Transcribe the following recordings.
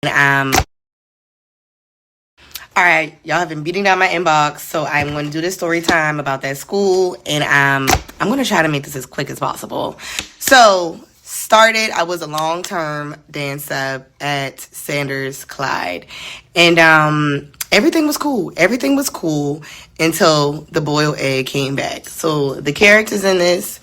And all right, y'all have been beating down my inbox, so I'm going to do this story time about that school, and I'm going to try to make this as quick as possible. So, I was a long-term dance sub at Sanders Clyde, and everything was cool. Everything was cool until the boiled egg came back. So, the characters in this,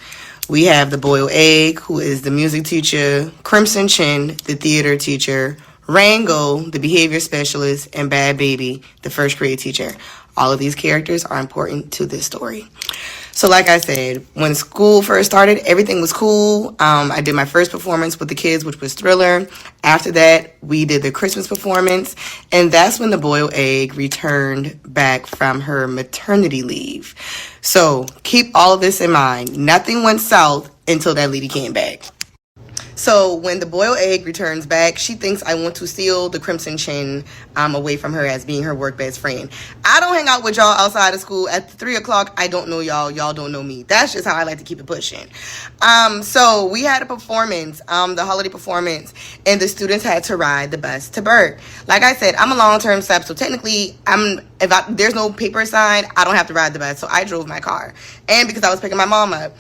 we have the boiled egg, who is the music teacher, Crimson Chin, the theater teacher, Rango, the behavior specialist, and Bad Baby, the first grade teacher. All of these characters are important to this story. So like I said, when school first started, everything was cool. I did my first performance with the kids, which was Thriller. After that, we did the Christmas performance. And that's when the boiled egg returned back from her maternity leave. So keep all of this in mind. Nothing went south until that lady came back. So when the boiled egg returns back, she thinks I want to steal the Crimson Chin away from her as being her work best friend. I don't hang out with y'all outside of school. At 3 o'clock, I don't know y'all. Y'all don't know me. That's just how I like to keep it pushing. So we had a performance, the holiday performance, and the students had to ride the bus to Burt. Like I said, I'm a long-term sub, so technically, there's no paper sign, I don't have to ride the bus. So I drove my car, and because I was picking my mom up.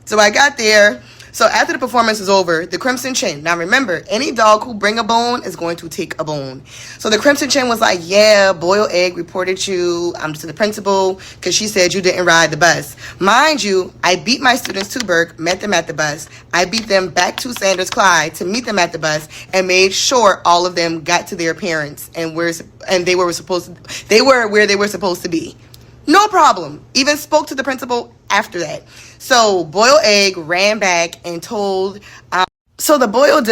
So I got there. So after the performance was over, the Crimson Chin. Now remember, any dog who bring a bone is going to take a bone. So the Crimson Chin was like, yeah, boiled egg reported you to the principal because she said you didn't ride the bus. Mind you, I beat my students to Burke, met them at the bus. I beat them back to Sanders Clyde to meet them at the bus and made sure all of them got to their parents and they were where they were supposed to be. No problem. Even spoke to the principal after that. So boiled egg ran back and told. So the boiled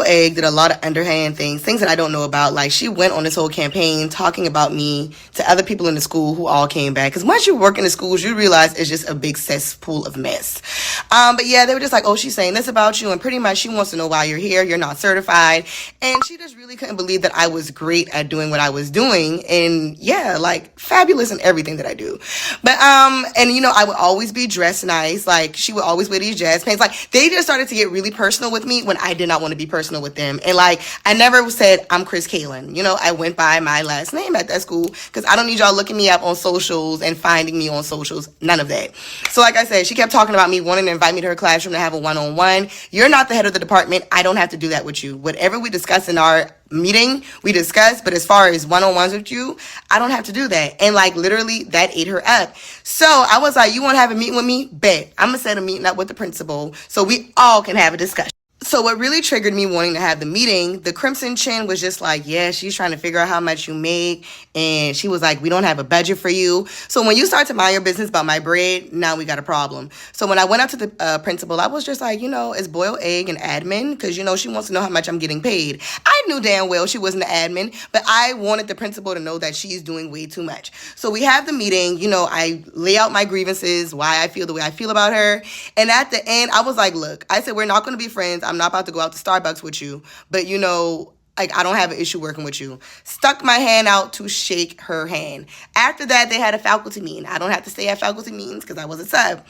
egg did a lot of underhand things that I don't know about. Like she went on this whole campaign talking about me to other people in the school who all came back. Because once you work in the schools, you realize it's just a big cesspool of mess. But yeah, they were just like, oh, she's saying this about you, and pretty much she wants to know why you're here. You're not certified, and she just really couldn't believe that I was great at doing what I was doing, and yeah, like fabulous in everything that I do. But and you know, I would always be dressed nice. Like she would always wear these jazz pants. Like they just started to get really personal with me when I did not want to be personal with them. And like I never said I'm Chris Kalen. You know, I went by my last name at that school because I don't need y'all looking me up on socials and finding me on socials. None of that. So like I said, she kept talking about me wanting to invite me to her classroom to have a one-on-one. You're not the head of the department. I don't have to do that with you. Whatever we discuss in our meeting, we discuss, but as far as one-on-ones with you, I don't have to do that. And like literally that ate her up. So I was like, you want to have a meeting with me? Bet. I'm gonna set a meeting up with the principal so we all can have a discussion. So what really triggered me wanting to have the meeting, the Crimson Chin was just like, yeah, she's trying to figure out how much you make. And she was like, we don't have a budget for you. So when you start to mind your business about my bread, now we got a problem. So when I went up to the principal, I was just like, you know, is boiled egg an admin? Because, you know, she wants to know how much I'm getting paid. I knew damn well she wasn't an admin, but I wanted the principal to know that she's doing way too much. So we have the meeting, you know, I lay out my grievances, why I feel the way I feel about her. And at the end, I was like, look, I said, we're not going to be friends. I'm not about to go out to Starbucks with you, but you know, like I don't have an issue working with you. Stuck my hand out to shake her hand. After that, they had a faculty meeting. I don't have to stay at faculty meetings because I was a sub.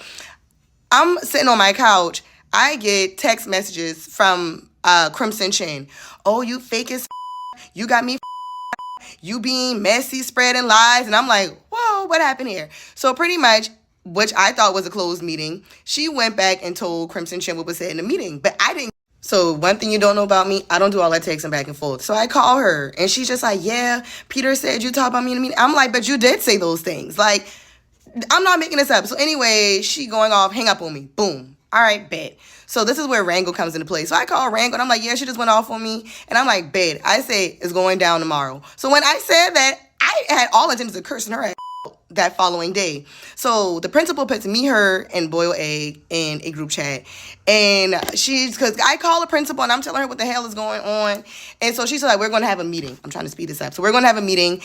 I'm sitting on my couch. I get text messages from Crimson Chin. Oh, you fake as you got me you being messy, spreading lies. And I'm like, whoa, what happened here? So pretty much, which I thought was a closed meeting, she went back and told Crimson Chin what was said in the meeting, but I didn't. So one thing you don't know about me, I don't do all that texting back and forth. So I call her and she's just like, yeah, Peter said you talked about me in the meeting. I'm like, but you did say those things. Like, I'm not making this up. So anyway, she going off, hang up on me. Boom. All right, bet. So this is where Rango comes into play. So I call Rango and I'm like, yeah, she just went off on me. And I'm like, bet. I say it's going down tomorrow. So when I said that, I had all intentions of cursing her ass that following day. So the principal puts me, her, and boiled egg in a group chat. And because I call the principal and I'm telling her what the hell is going on. And so she's like, we're going to have a meeting. I'm trying to speed this up. So we're going to have a meeting.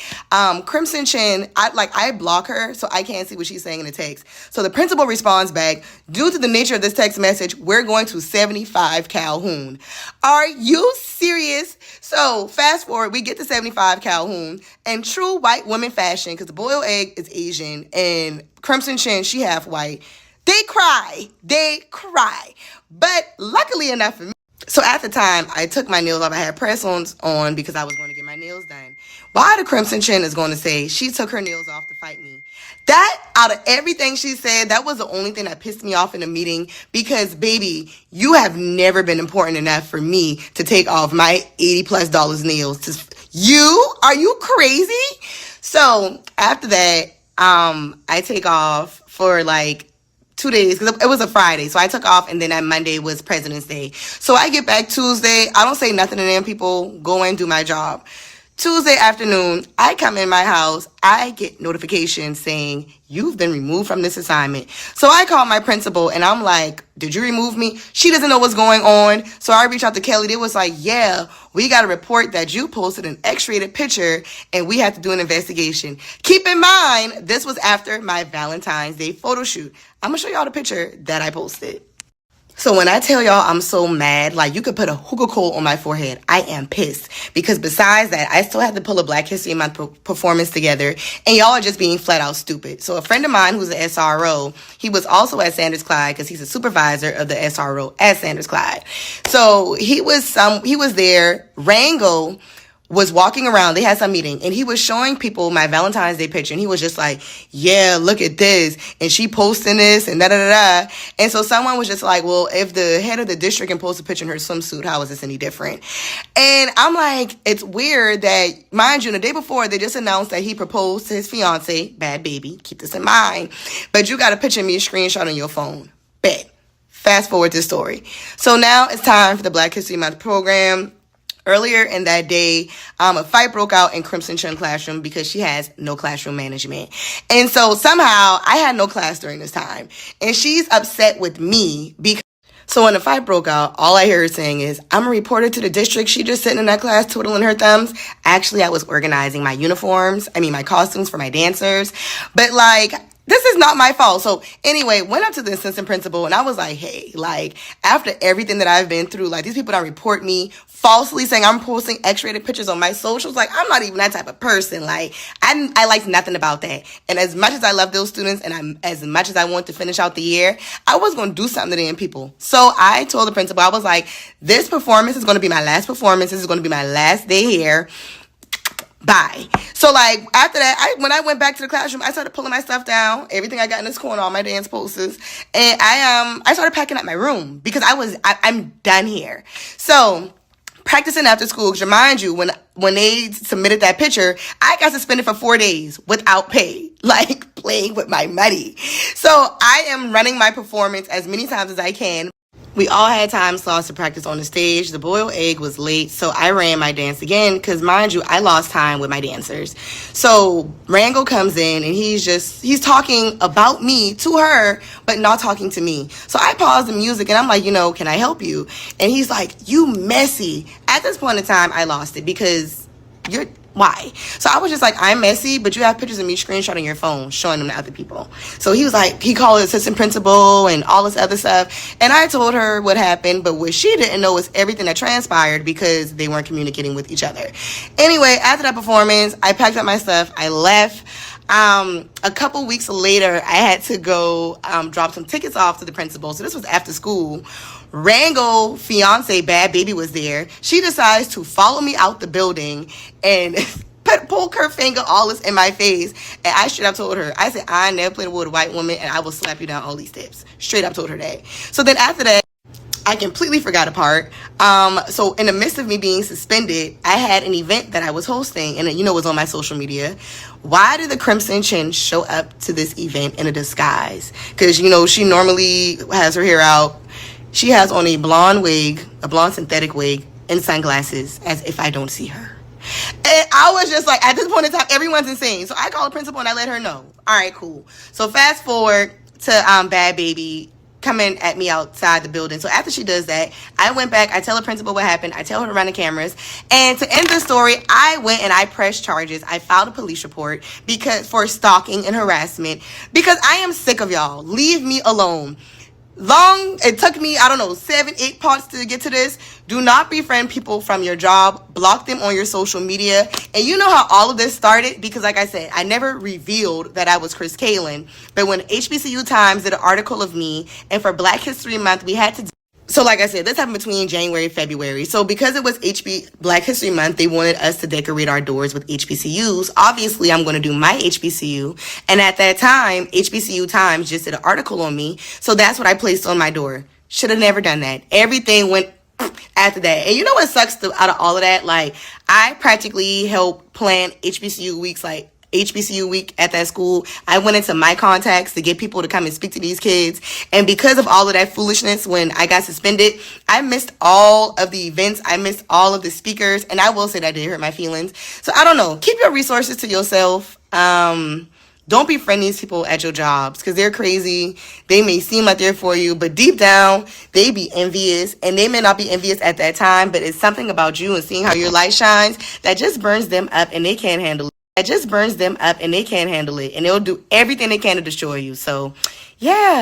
Crimson Chin, I block her so I can't see what she's saying in the text. So the principal responds back, due to the nature of this text message, we're going to 75 Calhoun. Are you serious? So fast forward, we get to 75 Calhoun, and true white woman fashion, because the boiled egg is Asian and Crimson Chin, she half white. They cry. But luckily enough for me, So at the time, I took my nails off. I had press-ons on because I was going to get my nails done. Why the Crimson Chin is going to say she took her nails off to fight me? That, out of everything she said, that was the only thing that pissed me off in the meeting because, baby, you have never been important enough for me to take off my $80+ nails. Are you crazy? So after that, I take off for like 2 days because it was a Friday. So I took off, and then that Monday was President's Day. So I get back Tuesday. I don't say nothing to them people. Go and do my job. Tuesday afternoon, I come in my house. I get notifications saying, you've been removed from this assignment. So I call my principal, and I'm like, did you remove me? She doesn't know what's going on. So I reached out to Kelly. They was like, yeah, we got a report that you posted an X-rated picture, and we have to do an investigation. Keep in mind, this was after my Valentine's Day photo shoot. I'm going to show y'all the picture that I posted. So when I tell y'all I'm so mad, like you could put a hookah coal on my forehead, I am pissed. Because besides that, I still had to pull a Black History Month performance together, and y'all are just being flat out stupid. So a friend of mine who's an SRO, he was also at Sanders Clyde because he's a supervisor of the SRO at Sanders Clyde. So he was there. Rango was walking around. They had some meeting, and he was showing people my Valentine's Day picture, and he was just like, yeah, look at this, and she posting this, and da-da-da-da. And so someone was just like, well, if the head of the district can post a picture in her swimsuit, how is this any different? And I'm like, it's weird that, mind you, the day before, they just announced that he proposed to his fiance, bad baby, keep this in mind, but you got a picture of me, a screenshot on your phone. Bet. Fast forward this story. So now it's time for the Black History Month program. Earlier in that day, a fight broke out in Crimson Chin classroom because she has no classroom management. And so somehow I had no class during this time. And she's upset with me because so when the fight broke out, all I hear her saying is, I'm a reporter to the district. She just sitting in that class twiddling her thumbs. Actually, I was organizing my my costumes for my dancers. But like, this is not my fault. So anyway, went up to the assistant principal and I was like, hey, like after everything that I've been through, like these people don't report me falsely saying I'm posting X-rated pictures on my socials. Like I'm not even that type of person. Like I liked nothing about that. And as much as I love those students and as much as I want to finish out the year, I was going to do something to them people. So I told the principal, I was like, this performance is going to be my last performance. This is going to be my last day here. Bye. So like after that, when I went back to the classroom, I started pulling my stuff down, everything I got in this corner, all my dance posters, and I started packing up my room because I'm done here. So practicing after school, because mind you, when they submitted that picture, I got suspended for 4 days without pay, like playing with my money. So I am running my performance as many times as I can. We all had time slots to practice on the stage. The boiled egg was late, so I ran my dance again because, mind you, I lost time with my dancers. So Rango comes in, and he's talking about me to her, but not talking to me. So I paused the music, and I'm like, can I help you? And he's like, you messy. At this point in time, I lost it because why? So I was just like, I'm messy, but you have pictures of me screenshotting your phone, showing them to other people. So he was like, he called the assistant principal and all this other stuff. And I told her what happened, but what she didn't know was everything that transpired because they weren't communicating with each other. Anyway, after that performance, I packed up my stuff. I left. A couple weeks later, I had to go drop some tickets off to the principal. So this was after school. Rango fiance bad baby was there. She decides to follow me out the building and poke her finger all this in my face. And I straight up told her, I said, I never played with a white woman and I will slap you down all these steps. Straight up told her that. So then after that, I completely forgot a part. So in the midst of me being suspended, I had an event that I was hosting, and it was on my social media. Why did the Crimson Chin show up to this event in a disguise? Because, she normally has her hair out. She has on a blonde synthetic wig, and sunglasses, as if I don't see her. And I was just like, at this point in time, everyone's insane. So I called the principal and I let her know. All right, cool. So fast forward to Bad Baby coming at me outside the building. So after she does that, I went back. I tell the principal what happened. I tell her to run the cameras. And to end the story, I went and I pressed charges. I filed a police report for stalking and harassment because I am sick of y'all. Leave me alone. It took me, 7-8 parts to get to this. Do not befriend people from your job. Block them on your social media. And you know how all of this started? Because like I said, I never revealed that I was Chris Kalin. But when HBCU Times did an article of me, and for Black History Month, we had to So like I said, this happened between January and February. So because it was Black History Month, they wanted us to decorate our doors with HBCUs. Obviously, I'm going to do my HBCU. And at that time, HBCU Times just did an article on me. So that's what I placed on my door. Should have never done that. Everything went after that. And you know what sucks out of all of that? Like, I practically helped plan HBCU weeks, like HBCU week at that school. I went into my contacts to get people to come and speak to these kids. And because of all of that foolishness, when I got suspended, I missed all of the events. I missed all of the speakers. And I will say that did hurt my feelings. So I don't know. Keep your resources to yourself. Don't befriend these people at your jobs because they're crazy. They may seem like they're for you, but deep down, they be envious. And they may not be envious at that time, but it's something about you and seeing how your light shines that just burns them up and they can't handle it. And they'll do everything they can to destroy you. So, yeah.